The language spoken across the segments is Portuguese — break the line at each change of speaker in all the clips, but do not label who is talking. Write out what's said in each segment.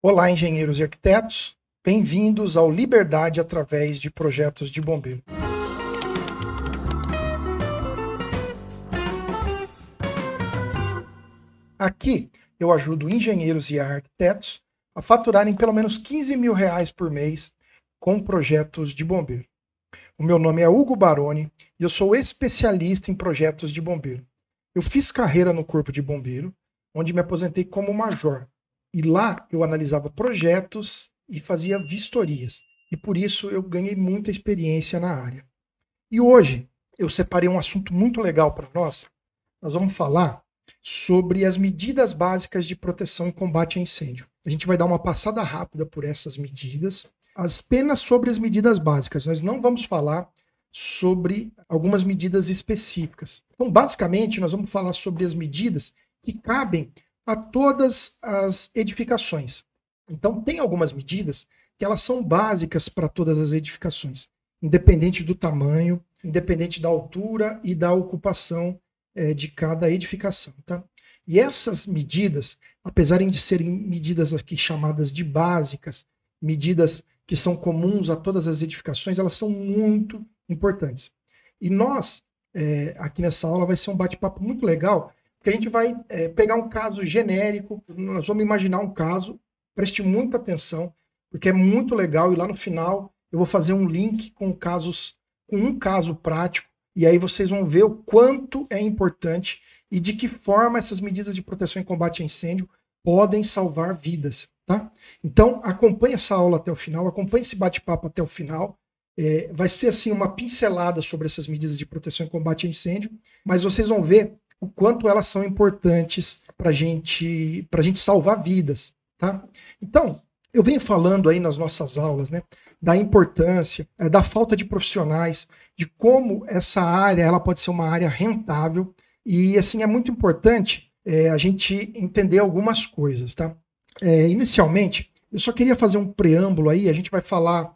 Olá, engenheiros e arquitetos. Bem-vindos ao Liberdade através de projetos de bombeiro. Aqui eu ajudo engenheiros e arquitetos a faturarem pelo menos R$ 15.000 por mês com projetos de bombeiro. O meu nome é Hugo Baroni e eu sou especialista em projetos de bombeiro. Eu fiz carreira no Corpo de Bombeiro, onde me aposentei como major. E lá eu analisava projetos e fazia vistorias. E por isso eu ganhei muita experiência na área. E hoje eu separei um assunto muito legal para nós. Nós vamos falar sobre as medidas básicas de proteção e combate a incêndio. A gente vai dar uma passada rápida por essas medidas, apenas sobre as medidas básicas. Nós não vamos falar sobre algumas medidas específicas. Então, basicamente, nós vamos falar sobre as medidas que cabem a todas as edificações. Então, tem algumas medidas que elas são básicas para todas as edificações, independente do tamanho, independente da altura e da ocupação de cada edificação. Tá? E essas medidas, apesar de serem medidas aqui chamadas de básicas, medidas que são comuns a todas as edificações, elas são muito importantes. E nós, aqui nessa aula, vai ser um bate-papo muito legal, porque a gente vai pegar um caso genérico, nós vamos imaginar um caso, preste muita atenção, porque é muito legal, e lá no final eu vou fazer um link com um caso prático, e aí vocês vão ver o quanto é importante e de que forma essas medidas de proteção e combate a incêndio podem salvar vidas. Tá? Então, acompanhe essa aula até o final, acompanhe esse bate-papo até o final. Vai ser assim uma pincelada sobre essas medidas de proteção e combate a incêndio, mas vocês vão ver o quanto elas são importantes para a gente salvar vidas. Tá? Então, eu venho falando aí nas nossas aulas, né, da importância, da falta de profissionais, de como essa área ela pode ser uma área rentável, e assim é muito importante a gente entender algumas coisas. Tá? Inicialmente, eu só queria fazer um preâmbulo aí, a gente vai falar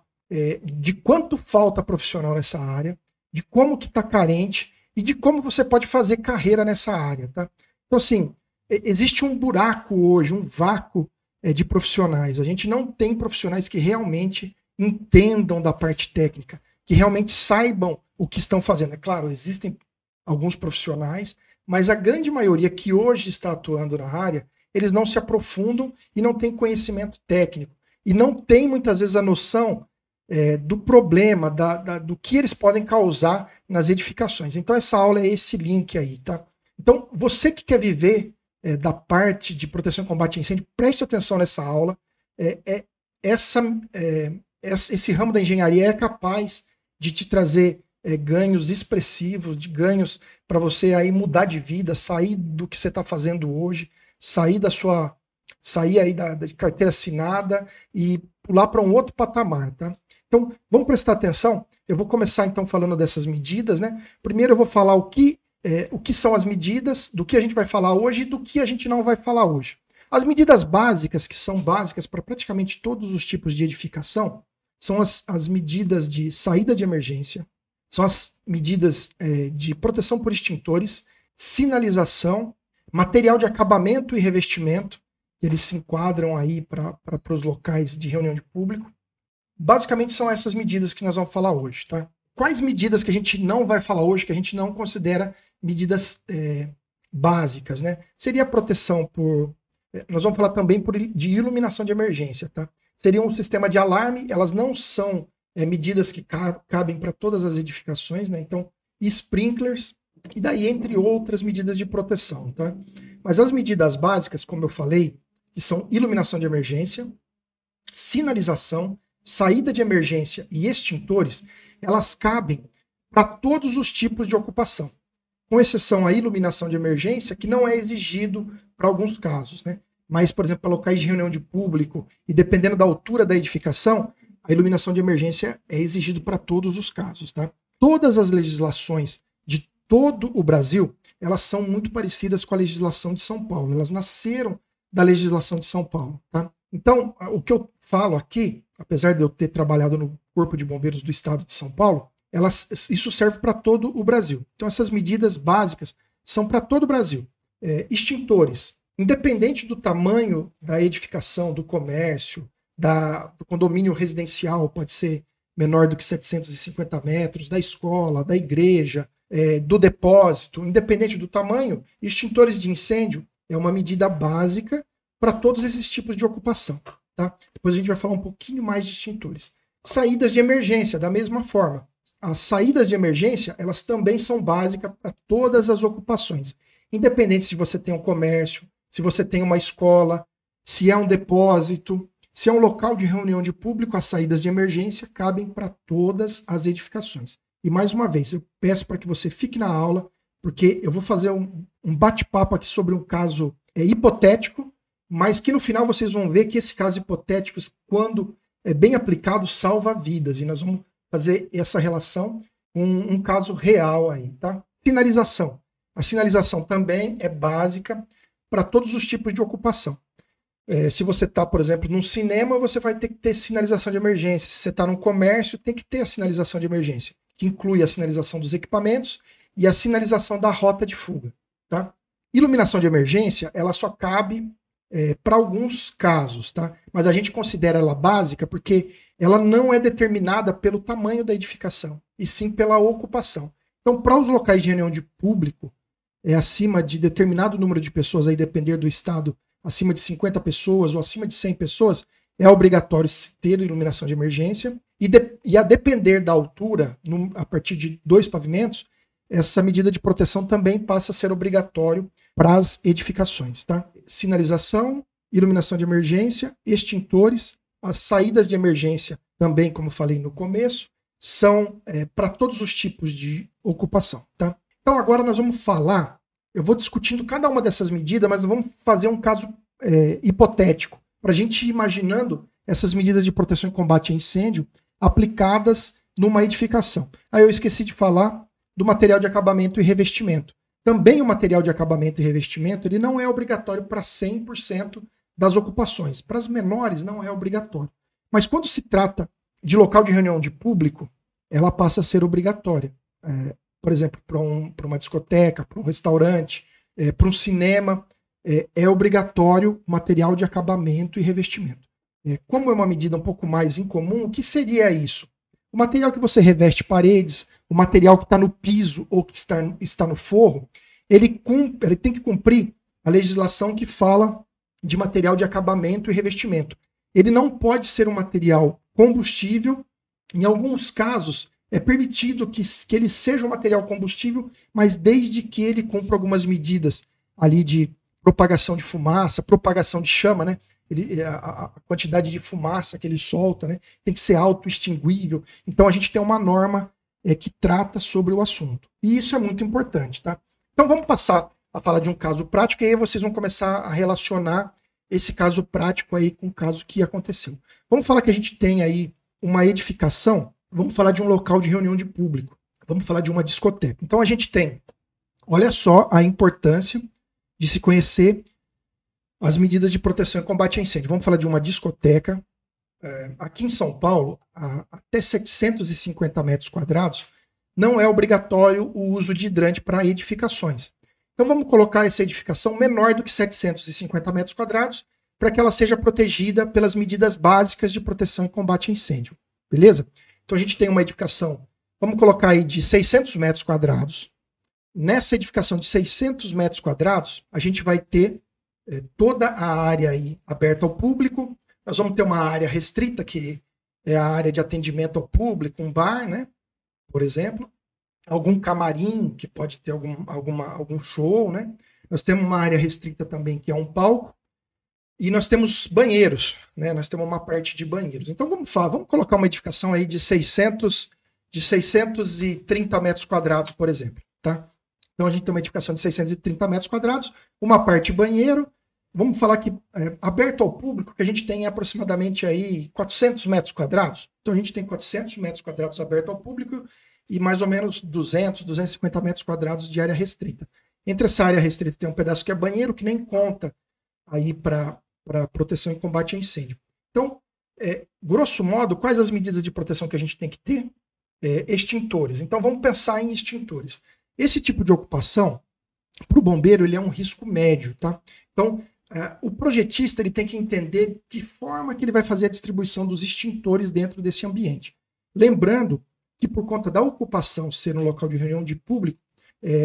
de quanto falta profissional nessa área, de como que está carente e de como você pode fazer carreira nessa área. Tá? Então, assim, existe um buraco hoje, um vácuo de profissionais. A gente não tem profissionais que realmente entendam da parte técnica, que realmente saibam o que estão fazendo. É claro, existem alguns profissionais, mas a grande maioria que hoje está atuando na área, eles não se aprofundam e não têm conhecimento técnico. E não tem, muitas vezes, a noção do problema, do que eles podem causar nas edificações. Então, essa aula é esse link aí, tá? Então, você que quer viver da parte de proteção e combate a incêndio, preste atenção nessa aula. Esse ramo da engenharia é capaz de te trazer ganhos expressivos, de ganhos para você aí mudar de vida, sair do que você está fazendo hoje, sair aí da carteira assinada e pular para um outro patamar, tá? Então, vamos prestar atenção. Eu vou começar então falando dessas medidas, né? Primeiro eu vou falar o que são as medidas, do que a gente vai falar hoje e do que a gente não vai falar hoje. As medidas básicas, que são básicas para praticamente todos os tipos de edificação, são as medidas de saída de emergência, são as medidas de proteção por extintores, sinalização, material de acabamento e revestimento, eles se enquadram aí para os locais de reunião de público. Basicamente são essas medidas que nós vamos falar hoje. Tá? Quais medidas que a gente não vai falar hoje, que a gente não considera medidas básicas? Né? Seria a proteção por... Nós vamos falar também de iluminação de emergência. Tá? Seria um sistema de alarme, elas não são medidas que cabem para todas as edificações, né? Então, sprinklers, e daí entre outras medidas de proteção. Tá? Mas as medidas básicas, como eu falei, que são iluminação de emergência, sinalização, saída de emergência e extintores, elas cabem para todos os tipos de ocupação, com exceção à iluminação de emergência, que não é exigido para alguns casos, né? Mas, por exemplo, para locais de reunião de público e dependendo da altura da edificação, a iluminação de emergência é exigido para todos os casos. Tá? Todas as legislações de todo o Brasil, elas são muito parecidas com a legislação de São Paulo. Elas nasceram da legislação de São Paulo. Tá? Então, o que eu falo aqui, apesar de eu ter trabalhado no Corpo de Bombeiros do Estado de São Paulo, isso serve para todo o Brasil. Então, essas medidas básicas são para todo o Brasil. Extintores, Independente do tamanho da edificação, do comércio, do condomínio residencial, pode ser menor do que 750 metros, da escola, da igreja, do depósito, independente do tamanho, extintores de incêndio é uma medida básica para todos esses tipos de ocupação. Tá? Depois a gente vai falar um pouquinho mais de extintores. Saídas de emergência, da mesma forma. As saídas de emergência, elas também são básicas para todas as ocupações. Independente se você tem um comércio, se você tem uma escola, se é um depósito, se é um local de reunião de público, as saídas de emergência cabem para todas as edificações. E mais uma vez, eu peço para que você fique na aula, porque eu vou fazer um bate-papo aqui sobre um caso hipotético, mas que no final vocês vão ver que esse caso hipotético, quando é bem aplicado, salva vidas. E nós vamos fazer essa relação com um caso real aí, tá? Sinalização. A sinalização também é básica para todos os tipos de ocupação. Se você está, por exemplo, num cinema, você vai ter que ter sinalização de emergência. Se você está num comércio, tem que ter a sinalização de emergência, que inclui a sinalização dos equipamentos e a sinalização da rota de fuga. Tá? Iluminação de emergência, ela só cabe para alguns casos, tá? Mas a gente considera ela básica porque ela não é determinada pelo tamanho da edificação, e sim pela ocupação. Então, para os locais de reunião de público, acima de determinado número de pessoas, aí depender do estado, acima de 50 pessoas ou acima de 100 pessoas, é obrigatório ter iluminação de emergência. E a depender da altura, a partir de 2 pavimentos, essa medida de proteção também passa a ser obrigatório para as edificações. Tá? Sinalização, iluminação de emergência, extintores, as saídas de emergência também, como falei no começo, são para todos os tipos de ocupação. Tá? Então agora nós vamos falar, eu vou discutindo cada uma dessas medidas, mas vamos fazer um caso hipotético, para a gente ir imaginando essas medidas de proteção e combate a incêndio aplicadas numa edificação. Aí eu esqueci de falar do material de acabamento e revestimento. Também o material de acabamento e revestimento ele não é obrigatório para 100% das ocupações. Para as menores não é obrigatório. Mas quando se trata de local de reunião de público, ela passa a ser obrigatória. Por exemplo, para uma discoteca, para um restaurante, para um cinema, é obrigatório material de acabamento e revestimento. Como é uma medida um pouco mais incomum, o que seria isso? O material que você reveste paredes, o material que está no piso ou que está no forro, ele tem que cumprir a legislação que fala de material de acabamento e revestimento. Ele não pode ser um material combustível. Em alguns casos, é permitido que ele seja um material combustível, mas desde que ele cumpra algumas medidas ali de propagação de fumaça, propagação de chama, né? A quantidade de fumaça que ele solta, né, tem que ser autoextinguível. Então a gente tem uma norma que trata sobre o assunto. E isso é muito importante. Tá? Então vamos passar a falar de um caso prático e aí vocês vão começar a relacionar esse caso prático aí com o caso que aconteceu. Vamos falar que a gente tem aí uma edificação, vamos falar de um local de reunião de público, vamos falar de uma discoteca. Então a gente tem, olha só a importância de se conhecer as medidas de proteção e combate a incêndio. Vamos falar de uma discoteca. Aqui em São Paulo, até 750 metros quadrados, não é obrigatório o uso de hidrante para edificações. Então vamos colocar essa edificação menor do que 750 metros quadrados para que ela seja protegida pelas medidas básicas de proteção e combate a incêndio. Beleza? Então a gente tem uma edificação, vamos colocar aí de 600 metros quadrados. Nessa edificação de 600 metros quadrados, a gente vai ter toda a área aí aberta ao público. Nós vamos ter uma área restrita, que é a área de atendimento ao público, um bar, né? Por exemplo. Algum camarim, que pode ter algum show, né? Nós temos uma área restrita também, que é um palco. E nós temos banheiros, né? Nós temos uma parte de banheiros. Então vamos colocar uma edificação aí de 630 metros quadrados, por exemplo, tá? Então a gente tem uma edificação de 630 metros quadrados, uma parte banheiro. Vamos falar que aberto ao público, que a gente tem aproximadamente aí 400 metros quadrados. Então a gente tem 400 metros quadrados aberto ao público e mais ou menos 200, 250 metros quadrados de área restrita. Entre essa área restrita tem um pedaço que é banheiro, que nem conta aí para proteção e combate a incêndio. Então, grosso modo, quais as medidas de proteção que a gente tem que ter? Extintores. Então vamos pensar em extintores. Esse tipo de ocupação, para o bombeiro, ele é um risco médio, tá? Então, o projetista ele tem que entender de forma que ele vai fazer a distribuição dos extintores dentro desse ambiente. Lembrando que por conta da ocupação ser um local de reunião de público,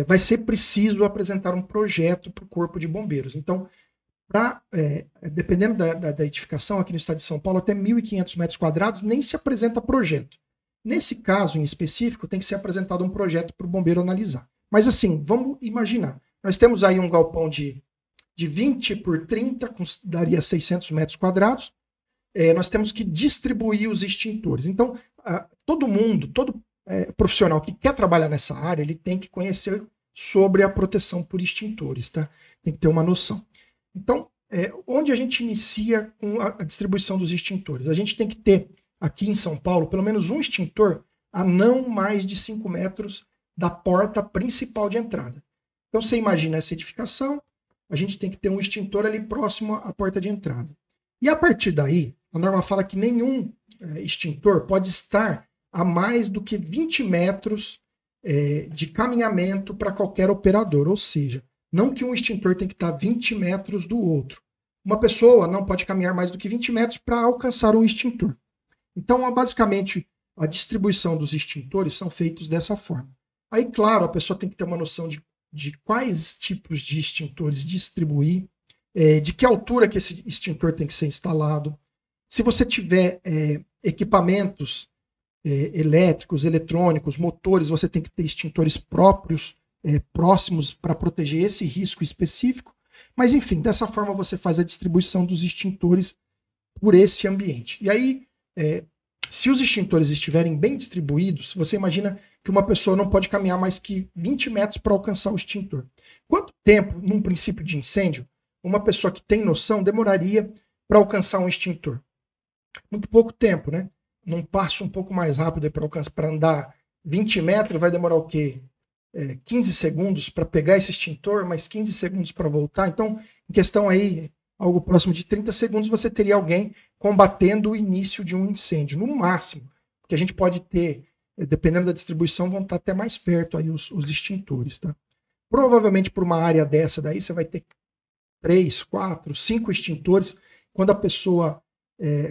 vai ser preciso apresentar um projeto para o Corpo de Bombeiros. Então, dependendo da edificação, aqui no estado de São Paulo, até 1.500 metros quadrados, nem se apresenta projeto. Nesse caso em específico, tem que ser apresentado um projeto para o bombeiro analisar. Mas assim, vamos imaginar. Nós temos aí um galpão de 20 por 30, daria 600 metros quadrados. Nós temos que distribuir os extintores. Então, todo profissional que quer trabalhar nessa área, ele tem que conhecer sobre a proteção por extintores, tá? Tem que ter uma noção. Então, onde a gente inicia com a distribuição dos extintores? A gente tem que ter, aqui em São Paulo, pelo menos um extintor a não mais de 5 metros da porta principal de entrada. Então, você imagina essa edificação, a gente tem que ter um extintor ali próximo à porta de entrada. E a partir daí, a norma fala que nenhum extintor pode estar a mais do que 20 metros de caminhamento para qualquer operador, ou seja, não que um extintor tem que estar 20 metros do outro. Uma pessoa não pode caminhar mais do que 20 metros para alcançar um extintor. Então, basicamente, a distribuição dos extintores são feitos dessa forma. Aí, claro, a pessoa tem que ter uma noção de quais tipos de extintores distribuir, de que altura que esse extintor tem que ser instalado. Se você tiver equipamentos elétricos, eletrônicos, motores, você tem que ter extintores próprios, próximos para proteger esse risco específico. Mas, enfim, dessa forma você faz a distribuição dos extintores por esse ambiente. E aí, se os extintores estiverem bem distribuídos, você imagina que uma pessoa não pode caminhar mais que 20 metros para alcançar o extintor. Quanto tempo, num princípio de incêndio, uma pessoa que tem noção demoraria para alcançar um extintor? Muito pouco tempo, né? Num passo um pouco mais rápido para andar 20 metros, vai demorar o quê? 15 segundos para pegar esse extintor, mais 15 segundos para voltar. Então, em questão aí, algo próximo de 30 segundos, você teria alguém combatendo o início de um incêndio, no máximo. Porque a gente pode ter, dependendo da distribuição, vão estar até mais perto aí os extintores, tá? Provavelmente por uma área dessa daí, você vai ter 3, 4, 5 extintores. Quando a pessoa,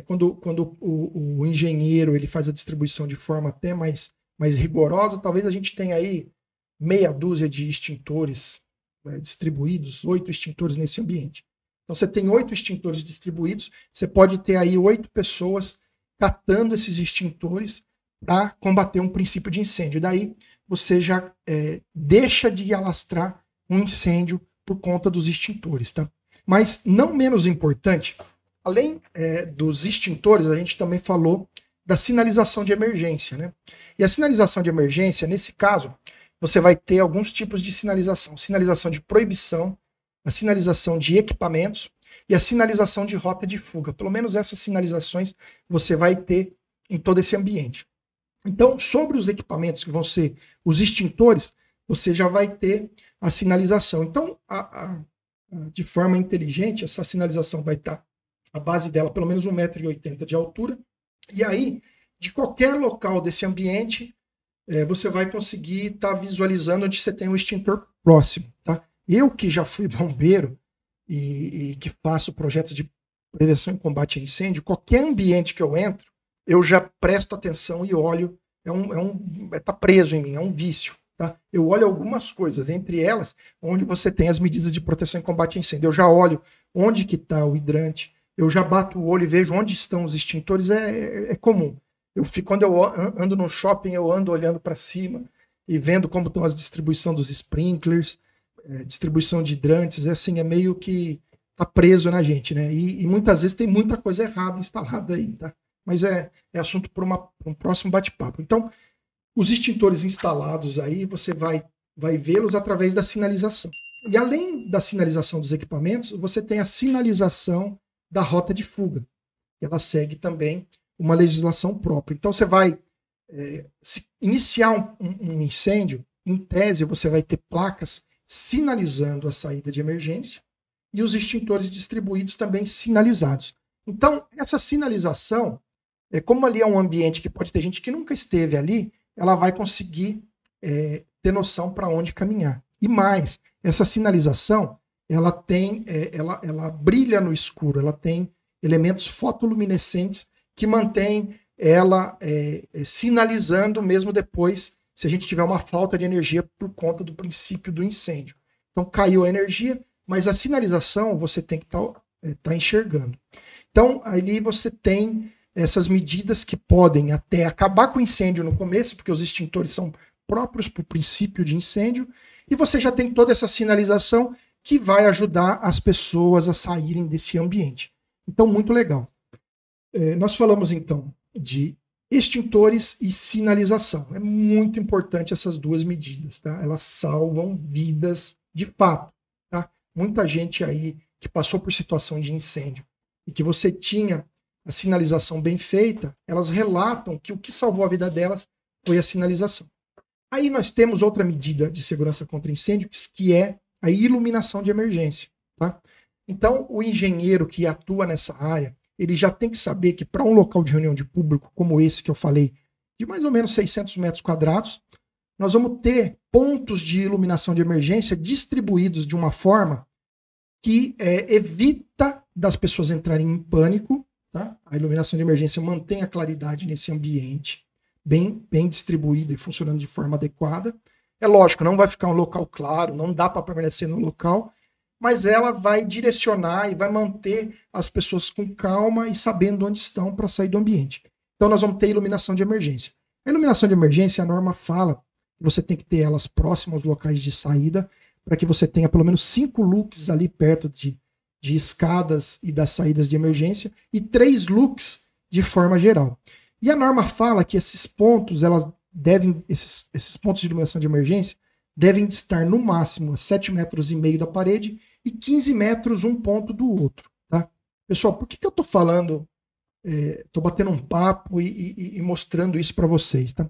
quando o engenheiro ele faz a distribuição de forma até mais rigorosa, talvez a gente tenha aí meia dúzia de extintores distribuídos, 8 extintores nesse ambiente. Então você tem 8 extintores distribuídos, você pode ter aí 8 pessoas catando esses extintores para combater um princípio de incêndio. Daí você já deixa de alastrar um incêndio por conta dos extintores, tá? Mas não menos importante, além dos extintores, a gente também falou da sinalização de emergência, né? E a sinalização de emergência, nesse caso, você vai ter alguns tipos de sinalização. Sinalização de proibição, a sinalização de equipamentos e a sinalização de rota de fuga. Pelo menos essas sinalizações você vai ter em todo esse ambiente. Então, sobre os equipamentos que vão ser os extintores, você já vai ter a sinalização. Então, de forma inteligente, essa sinalização vai estar, a base dela, pelo menos 1,80 m de altura. E aí, de qualquer local desse ambiente, você vai conseguir estar visualizando onde você tem um extintor próximo, tá? Eu que já fui bombeiro e que faço projetos de prevenção e combate a incêndio, qualquer ambiente que eu entro, eu já presto atenção e olho, tá preso em mim, é um vício, tá? Eu olho algumas coisas, entre elas, onde você tem as medidas de proteção e combate a incêndio. Eu já olho onde que está o hidrante, eu já bato o olho e vejo onde estão os extintores, é comum. Quando eu ando no shopping, eu ando olhando para cima e vendo como estão as distribuição dos sprinklers, distribuição de hidrantes, é meio que tá preso na gente, né? E muitas vezes tem muita coisa errada instalada aí, tá? Mas é assunto para um próximo bate-papo. Então, os extintores instalados aí, você vai vê-los através da sinalização. E além da sinalização dos equipamentos, você tem a sinalização da rota de fuga. Ela segue também uma legislação própria. Então, você vai se iniciar um incêndio, em tese, você vai ter placas sinalizando a saída de emergência e os extintores distribuídos também sinalizados. Então, essa sinalização, como ali é um ambiente que pode ter gente que nunca esteve ali, ela vai conseguir ter noção para onde caminhar. E mais, essa sinalização, ela tem, ela brilha no escuro, ela tem elementos fotoluminescentes que mantêm ela sinalizando mesmo depois, se a gente tiver uma falta de energia por conta do princípio do incêndio. Então caiu a energia, mas a sinalização você tem que tá enxergando. Então ali você tem essas medidas que podem até acabar com o incêndio no começo, porque os extintores são próprios para o princípio de incêndio, e você já tem toda essa sinalização que vai ajudar as pessoas a saírem desse ambiente. Então, muito legal. Nós falamos, então, de extintores e sinalização. É muito importante essas duas medidas, tá? Elas salvam vidas de fato, tá? Muita gente aí que passou por situação de incêndio e que você tinha a sinalização bem feita, elas relatam que o que salvou a vida delas foi a sinalização. Aí nós temos outra medida de segurança contra incêndio, que é a iluminação de emergência, tá? Então, o engenheiro que atua nessa área, ele já tem que saber que para um local de reunião de público como esse que eu falei, de mais ou menos 600 metros quadrados, nós vamos ter pontos de iluminação de emergência distribuídos de uma forma que evita das pessoas entrarem em pânico, tá? A iluminação de emergência mantém a claridade nesse ambiente, bem distribuída e funcionando de forma adequada. É lógico, não vai ficar um local claro, não dá para permanecer no local, mas ela vai direcionar e vai manter as pessoas com calma e sabendo onde estão para sair do ambiente. Então nós vamos ter iluminação de emergência. A iluminação de emergência, a norma fala que você tem que ter elas próximas aos locais de saída, para que você tenha pelo menos 5 lux ali perto de escadas e das saídas de emergência, e 3 lux de forma geral. E a norma fala que esses pontos, esses pontos de iluminação de emergência devem estar no máximo a 7,5 metros da parede e 15 metros um ponto do outro, tá? Pessoal, por que eu tô falando, tô batendo um papo e mostrando isso para vocês, tá?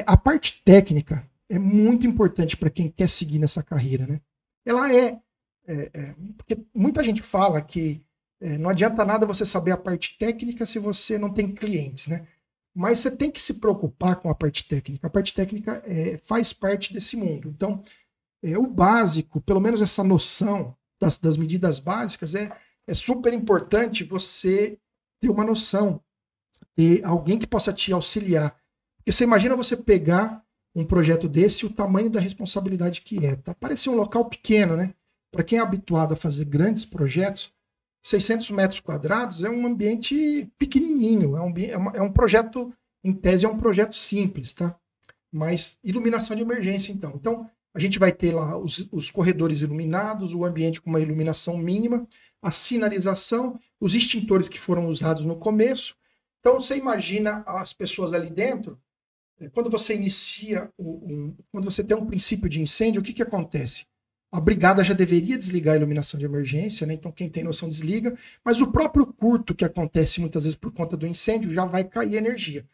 A parte técnica é muito importante para quem quer seguir nessa carreira, né? Ela porque muita gente fala que não adianta nada você saber a parte técnica se você não tem clientes, né? Mas você tem que se preocupar com a parte técnica. A parte técnica faz parte desse mundo. Então, o básico, pelo menos essa noção das medidas básicas, é super importante você ter uma noção, ter alguém que possa te auxiliar. Porque você imagina você pegar um projeto desse e o tamanho da responsabilidade que é. Tá? Parece um local pequeno, né? Para quem é habituado a fazer grandes projetos, 600 metros quadrados é um ambiente pequenininho, é um projeto, em tese é um projeto simples, tá? Mas iluminação de emergência, então. Então, a gente vai ter lá os corredores iluminados, o ambiente com uma iluminação mínima, a sinalização, os extintores que foram usados no começo. Então, você imagina as pessoas ali dentro, quando você inicia, quando você tem um princípio de incêndio, o que acontece? A brigada já deveria desligar a iluminação de emergência, né? Então quem tem noção desliga, mas o próprio curto que acontece muitas vezes por conta do incêndio já vai cair energia.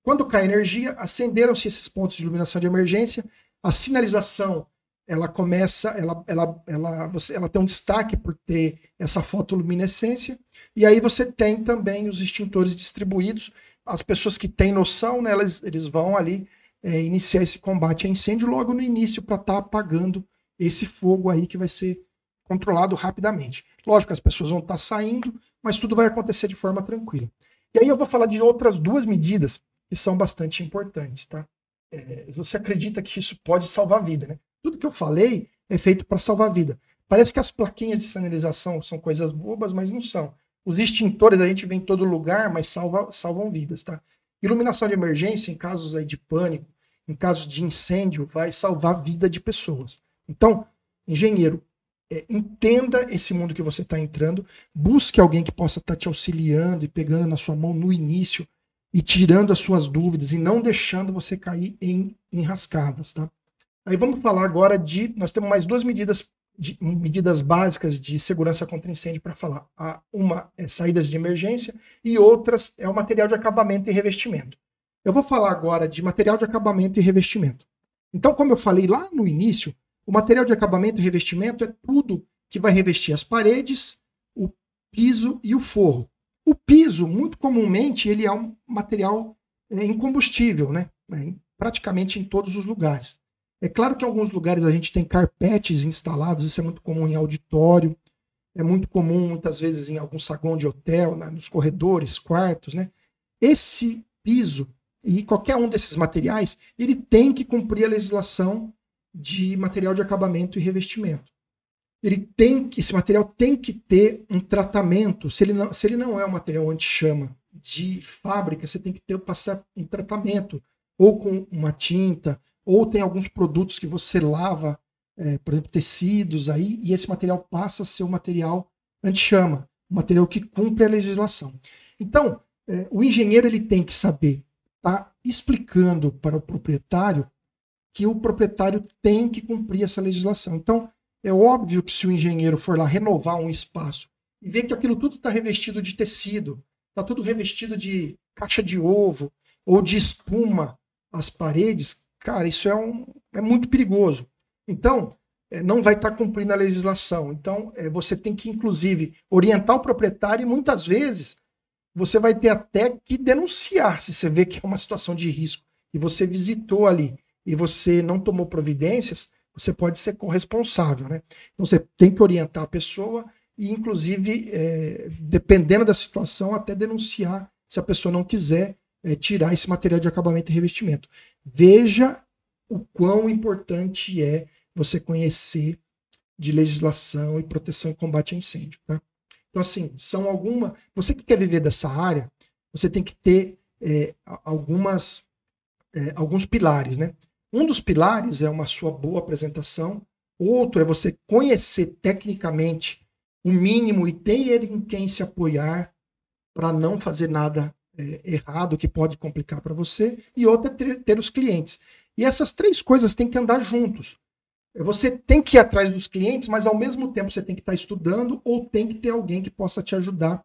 Quando cai energia, acenderam-se esses pontos de iluminação de emergência, a sinalização ela começa, ela tem um destaque por ter essa fotoluminescência, e aí você tem também os extintores distribuídos, as pessoas que têm noção, né, eles vão ali iniciar esse combate a incêndio logo no início para estar apagando esse fogo aí que vai ser controlado rapidamente. Lógico, as pessoas vão estar saindo, mas tudo vai acontecer de forma tranquila. E aí eu vou falar de outras 2 medidas que são bastante importantes, tá? Você acredita que isso pode salvar a vida, né? Tudo que eu falei é feito para salvar a vida. Parece que as plaquinhas de sinalização são coisas bobas, mas não são. Os extintores a gente vê em todo lugar, mas salvam vidas, tá? Iluminação de emergência, em casos aí de pânico, em casos de incêndio, vai salvar a vida de pessoas. Então, engenheiro, entenda esse mundo que você está entrando, busque alguém que possa estar te auxiliando e pegando na sua mão no início e tirando as suas dúvidas e não deixando você cair em enrascadas, tá? Aí vamos falar agora nós temos mais 2 medidas básicas de segurança contra incêndio para falar. Uma é saídas de emergência e outras é o material de acabamento e revestimento. Eu vou falar agora de material de acabamento e revestimento. Então, como eu falei lá no início, o material de acabamento e revestimento é tudo que vai revestir as paredes, o piso e o forro. O piso, muito comumente, ele é um material incombustível, né? Praticamente em todos os lugares. É claro que em alguns lugares a gente tem carpetes instalados, isso é muito comum em auditório, é muito comum muitas vezes em algum saguão de hotel, né, nos corredores, quartos, né? Esse piso e qualquer um desses materiais, ele tem que cumprir a legislação de material de acabamento e revestimento. Esse material tem que ter um tratamento. Se ele não é um material anti-chama de fábrica, você tem que passar um tratamento, ou com uma tinta, ou tem alguns produtos que você lava, por exemplo, tecidos aí, e esse material passa a ser um material anti-chama, um material que cumpre a legislação. Então, o engenheiro ele tem que saber, tá explicando para o proprietário que o proprietário tem que cumprir essa legislação. Então, é óbvio que se o engenheiro for lá renovar um espaço e ver que aquilo tudo está revestido de tecido, está tudo revestido de caixa de ovo ou de espuma as paredes, cara, isso é muito perigoso. Então, não vai estar cumprindo a legislação. Então, você tem que, inclusive, orientar o proprietário e muitas vezes você vai ter até que denunciar se você vê que é uma situação de risco e você visitou ali e você não tomou providências, você pode ser corresponsável, né? Então você tem que orientar a pessoa e, inclusive, dependendo da situação, até denunciar se a pessoa não quiser tirar esse material de acabamento e revestimento. Veja o quão importante é você conhecer de legislação e proteção e combate a incêndio, tá? Então, assim, você que quer viver dessa área, você tem que ter alguns pilares, né? Um dos pilares é uma sua boa apresentação, outro é você conhecer tecnicamente o mínimo e ter em quem se apoiar para não fazer nada errado que pode complicar para você, e outro é ter os clientes. E essas três coisas têm que andar juntos. Você tem que ir atrás dos clientes, mas ao mesmo tempo você tem que estar estudando ou tem que ter alguém que possa te ajudar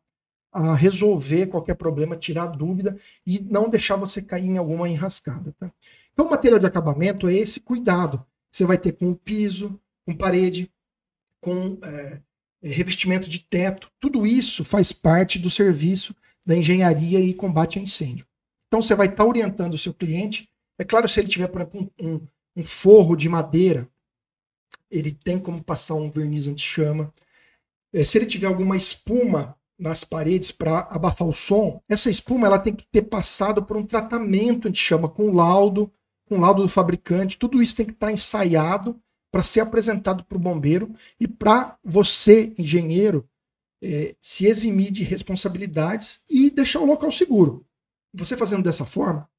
a resolver qualquer problema, tirar dúvida e não deixar você cair em alguma enrascada. Tá? Então, o material de acabamento é esse cuidado que você vai ter com o piso, com parede, com revestimento de teto. Tudo isso faz parte do serviço da engenharia e combate a incêndio. Então, você vai estar orientando o seu cliente. É claro, se ele tiver, por exemplo, um forro de madeira, ele tem como passar um verniz anti-chama. Se ele tiver alguma espuma nas paredes para abafar o som, essa espuma ela tem que ter passado por um tratamento anti-chama com laudo do fabricante. Tudo isso tem que estar ensaiado para ser apresentado para o bombeiro e para você, engenheiro, se eximir de responsabilidades e deixar o local seguro. Você fazendo dessa forma,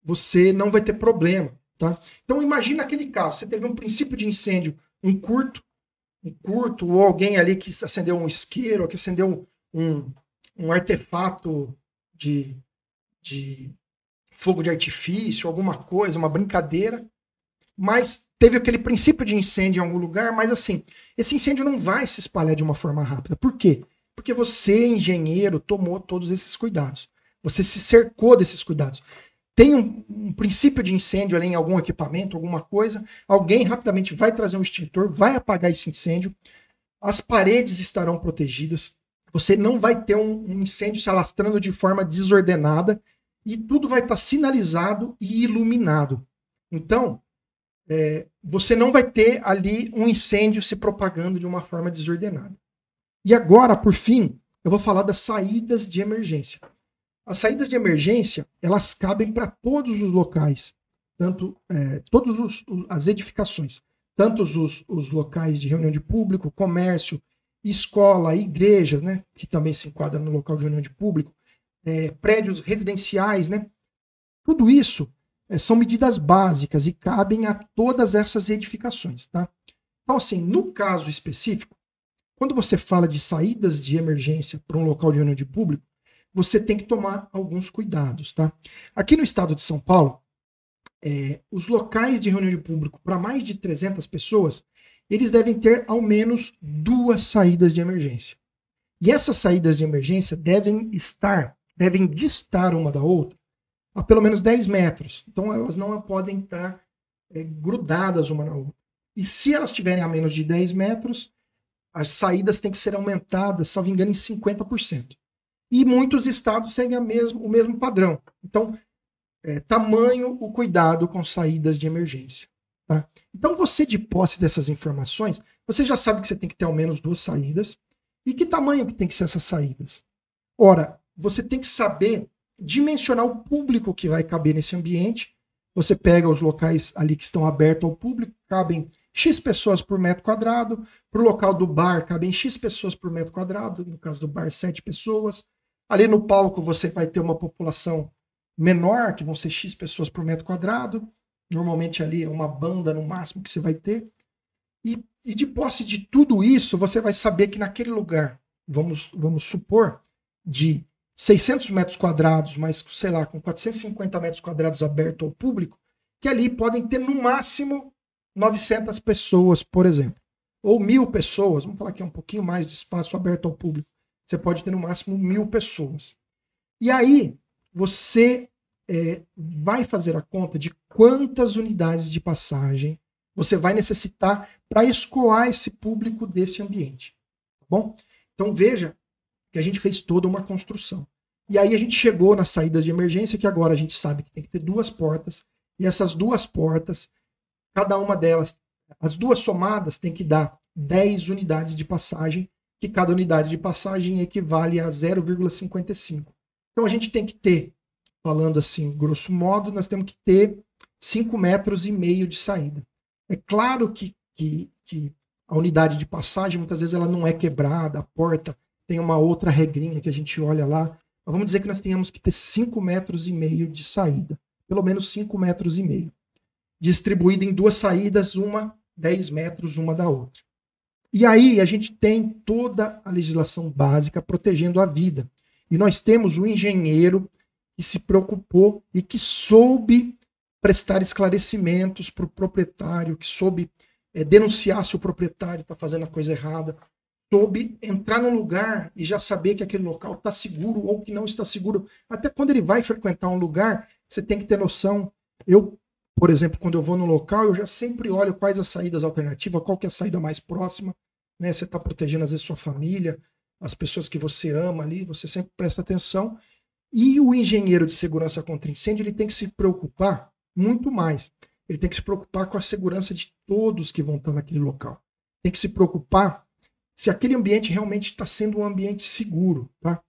você não vai ter problema. Tá? Então imagina aquele caso, você teve um princípio de incêndio, um curto, ou alguém ali que acendeu um isqueiro, ou que acendeu um artefato de fogo de artifício, alguma coisa, uma brincadeira, mas teve aquele princípio de incêndio em algum lugar, mas assim, esse incêndio não vai se espalhar de uma forma rápida. Por quê? Porque você, engenheiro, tomou todos esses cuidados. Você se cercou desses cuidados. Tem um princípio de incêndio ali em algum equipamento, alguma coisa, alguém rapidamente vai trazer um extintor, vai apagar esse incêndio, as paredes estarão protegidas, você não vai ter um incêndio se alastrando de forma desordenada e tudo vai estar sinalizado e iluminado. Então, você não vai ter ali um incêndio se propagando de uma forma desordenada. E agora, por fim, eu vou falar das saídas de emergência. As saídas de emergência, elas cabem para todos os locais, tanto todas as edificações, tanto os locais de reunião de público, comércio, escola, igrejas, né, que também se enquadra no local de reunião de público, prédios residenciais, né, tudo isso são medidas básicas e cabem a todas essas edificações. Tá? Então, assim, no caso específico, quando você fala de saídas de emergência para um local de reunião de público, você tem que tomar alguns cuidados, tá? Aqui no estado de São Paulo, os locais de reunião de público para mais de 300 pessoas, eles devem ter ao menos 2 saídas de emergência. E essas saídas de emergência devem distar uma da outra a pelo menos 10 metros. Então elas não podem estar grudadas uma na outra. E se elas estiverem a menos de 10 metros, as saídas têm que ser aumentadas, salvo engano, em 50%. E muitos estados seguem o mesmo padrão. Então, tamanho o cuidado com saídas de emergência. Tá? Então você, de posse dessas informações, você já sabe que você tem que ter ao menos 2 saídas. E que tamanho que tem que ser essas saídas? Ora, você tem que saber dimensionar o público que vai caber nesse ambiente. Você pega os locais ali que estão abertos ao público, cabem X pessoas por metro quadrado. Para o local do bar, cabem X pessoas por metro quadrado. No caso do bar, 7 pessoas. Ali no palco você vai ter uma população menor, que vão ser X pessoas por metro quadrado. Normalmente ali é uma banda no máximo que você vai ter. E de posse de tudo isso, você vai saber que naquele lugar, vamos supor, de 600 metros quadrados, mas, sei lá, com 450 metros quadrados aberto ao público, que ali podem ter no máximo 900 pessoas, por exemplo. Ou 1.000 pessoas, vamos falar que é um pouquinho mais de espaço aberto ao público. Você pode ter no máximo 1.000 pessoas. E aí, você vai fazer a conta de quantas unidades de passagem você vai necessitar para escoar esse público desse ambiente. Tá bom? Então veja que a gente fez toda uma construção. E aí a gente chegou nas saídas de emergência, que agora a gente sabe que tem que ter 2 portas, e essas 2 portas, cada uma delas, as 2 somadas, tem que dar 10 unidades de passagem, que cada unidade de passagem equivale a 0,55. Então a gente tem que ter, falando assim, grosso modo, nós temos que ter 5,5 metros de saída. É claro que a unidade de passagem, muitas vezes, ela não é quebrada, a porta tem uma outra regrinha que a gente olha lá. Mas vamos dizer que nós tenhamos que ter 5,5 metros de saída. Pelo menos 5,5 metros. Distribuída em 2 saídas, uma 10 metros uma da outra. E aí a gente tem toda a legislação básica protegendo a vida. E nós temos o engenheiro que se preocupou e que soube prestar esclarecimentos para o proprietário, que soube denunciar se o proprietário está fazendo a coisa errada, soube entrar num lugar e já saber que aquele local está seguro ou que não está seguro. Até quando ele vai frequentar um lugar, você tem que ter noção. Eu, por exemplo, quando eu vou no local, eu já sempre olho quais as saídas alternativas, qual que é a saída mais próxima, né? Você está protegendo, às vezes, sua família, as pessoas que você ama ali, você sempre presta atenção. E o engenheiro de segurança contra incêndio, ele tem que se preocupar muito mais. Ele tem que se preocupar com a segurança de todos que vão estar naquele local. Tem que se preocupar se aquele ambiente realmente está sendo um ambiente seguro, tá?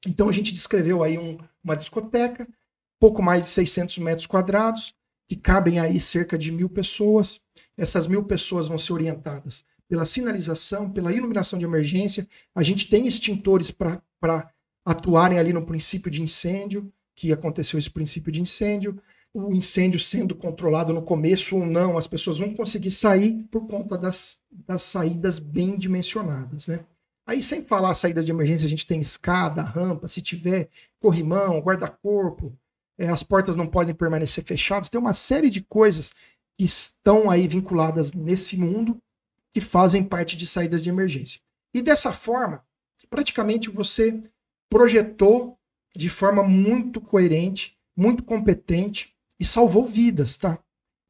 Então a gente descreveu aí uma discoteca, pouco mais de 600 metros quadrados, que cabem aí cerca de 1.000 pessoas. Essas 1.000 pessoas vão ser orientadas pela sinalização, pela iluminação de emergência. A gente tem extintores para atuarem ali no princípio de incêndio, que aconteceu esse princípio de incêndio. O incêndio sendo controlado no começo ou não, as pessoas vão conseguir sair por conta das saídas bem dimensionadas, né? Aí, sem falar as saídas de emergência, a gente tem escada, rampa, se tiver corrimão, guarda-corpo, as portas não podem permanecer fechadas. Tem uma série de coisas que estão aí vinculadas nesse mundo que fazem parte de saídas de emergência. E dessa forma, praticamente você projetou de forma muito coerente, muito competente, e salvou vidas, tá?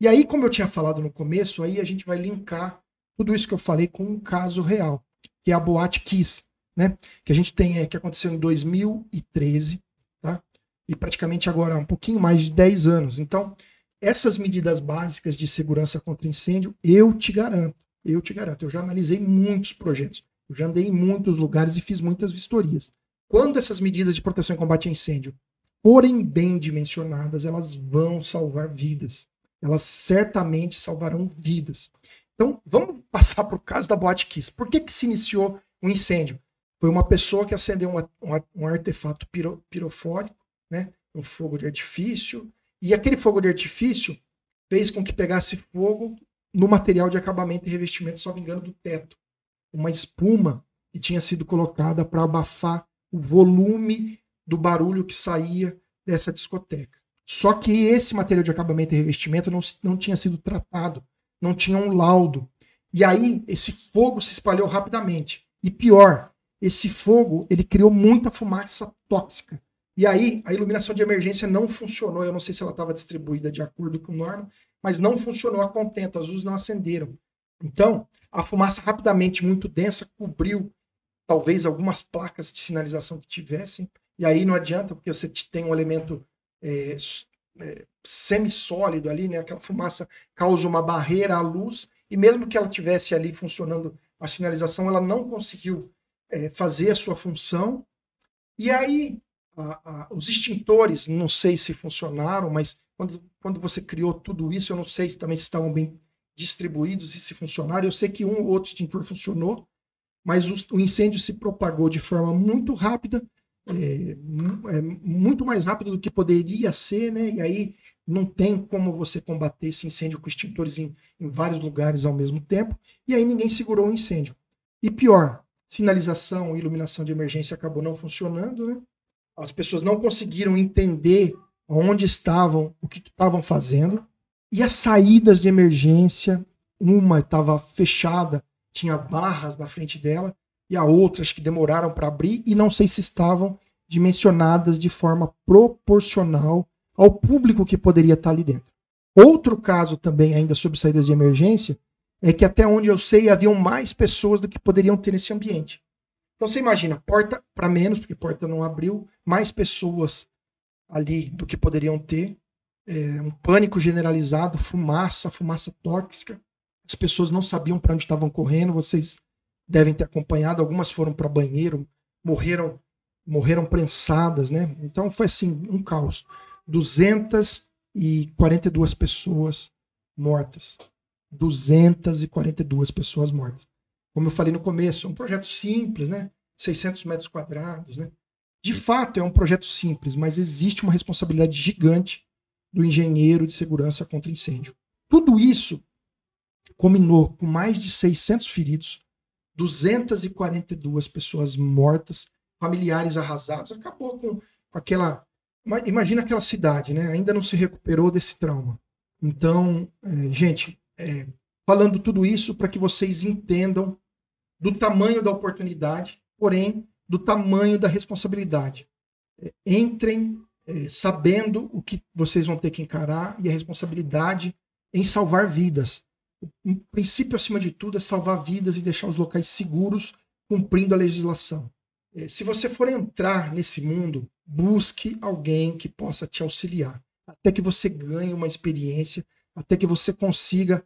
E aí, como eu tinha falado no começo, aí a gente vai linkar tudo isso que eu falei com um caso real, que é a Boate Kiss, né? Que a gente tem, que aconteceu em 2013, tá? E praticamente agora um pouquinho mais de 10 anos. Então, essas medidas básicas de segurança contra incêndio, eu te garanto, eu já analisei muitos projetos, eu já andei em muitos lugares e fiz muitas vistorias. Quando essas medidas de proteção e combate a incêndio forem bem dimensionadas, elas vão salvar vidas. Elas certamente salvarão vidas. Então, vamos passar para o caso da Boate Kiss. Por que se iniciou um incêndio? Foi uma pessoa que acendeu um artefato pirofórico, né? Um fogo de artifício, e aquele fogo de artifício fez com que pegasse fogo no material de acabamento e revestimento, se não me engano, do teto. Uma espuma que tinha sido colocada para abafar o volume do barulho que saía dessa discoteca. Só que esse material de acabamento e revestimento não tinha sido tratado, não tinha um laudo. E aí esse fogo se espalhou rapidamente. E pior, esse fogo ele criou muita fumaça tóxica. E aí a iluminação de emergência não funcionou. Eu não sei se ela estava distribuída de acordo com norma, mas não funcionou a contento, as luzes não acenderam. Então, a fumaça rapidamente, muito densa, cobriu talvez algumas placas de sinalização que tivessem. E aí não adianta, porque você tem um elemento semissólido ali, né? Aquela fumaça causa uma barreira à luz, e mesmo que ela tivesse ali funcionando a sinalização, ela não conseguiu fazer a sua função. E aí, os extintores, não sei se funcionaram, mas quando você criou tudo isso, eu não sei se também estavam bem distribuídos e se funcionaram. Eu sei que um ou outro extintor funcionou, mas o incêndio se propagou de forma muito rápida, muito mais rápido do que poderia ser, né? E aí não tem como você combater esse incêndio com extintores em vários lugares ao mesmo tempo, e aí ninguém segurou o incêndio. E pior, sinalização e iluminação de emergência acabou não funcionando, né? As pessoas não conseguiram entender onde estavam, o que estavam fazendo, e as saídas de emergência, uma estava fechada, tinha barras na frente dela, e a outras que demoraram para abrir, e não sei se estavam dimensionadas de forma proporcional ao público que poderia estar ali dentro. Outro caso também, ainda sobre saídas de emergência, é que até onde eu sei, haviam mais pessoas do que poderiam ter nesse ambiente. Então você imagina, porta para menos, porque porta não abriu, mais pessoas ali do que poderiam ter, um pânico generalizado, fumaça tóxica. As pessoas não sabiam para onde estavam correndo, vocês devem ter acompanhado, algumas foram para banheiro, morreram prensadas, né? Então foi assim, um caos. 242 pessoas mortas. 242 pessoas mortas. Como eu falei no começo, é um projeto simples, né? 600 metros quadrados, né? De fato, é um projeto simples, mas existe uma responsabilidade gigante do engenheiro de segurança contra incêndio. Tudo isso culminou com mais de 600 feridos, 242 pessoas mortas, familiares arrasados. Acabou com aquela... Imagina aquela cidade, né? Ainda não se recuperou desse trauma. Então, gente, falando tudo isso para que vocês entendam do tamanho da oportunidade, porém, do tamanho da responsabilidade. Entrem sabendo o que vocês vão ter que encarar e a responsabilidade em salvar vidas. O princípio, acima de tudo, é salvar vidas e deixar os locais seguros, cumprindo a legislação. Se você for entrar nesse mundo, busque alguém que possa te auxiliar, até que você ganhe uma experiência, até que você consiga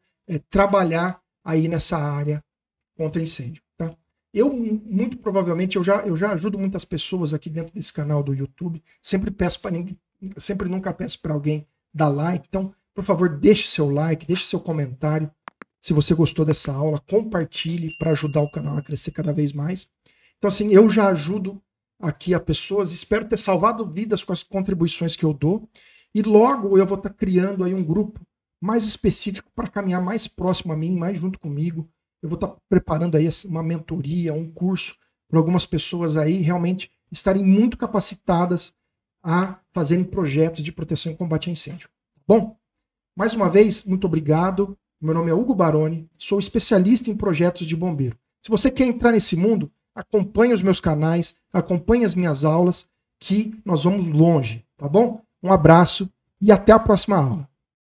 trabalhar aí nessa área contra incêndio. Tá? Eu, muito provavelmente, eu já ajudo muitas pessoas aqui dentro desse canal do YouTube. Sempre nunca peço para alguém dar like. Então, por favor, deixe seu like, deixe seu comentário. Se você gostou dessa aula, compartilhe para ajudar o canal a crescer cada vez mais. Então, assim, eu já ajudo aqui a pessoas. Espero ter salvado vidas com as contribuições que eu dou. E logo eu vou estar criando aí um grupo mais específico para caminhar mais próximo a mim, mais junto comigo. Eu vou estar preparando aí uma mentoria, um curso para algumas pessoas aí realmente estarem muito capacitadas a fazerem projetos de proteção e combate a incêndio. Bom, mais uma vez, muito obrigado. Meu nome é Hugo Baroni, sou especialista em projetos de bombeiro. Se você quer entrar nesse mundo, acompanhe os meus canais, acompanhe as minhas aulas, que nós vamos longe, tá bom? Um abraço e até a próxima aula.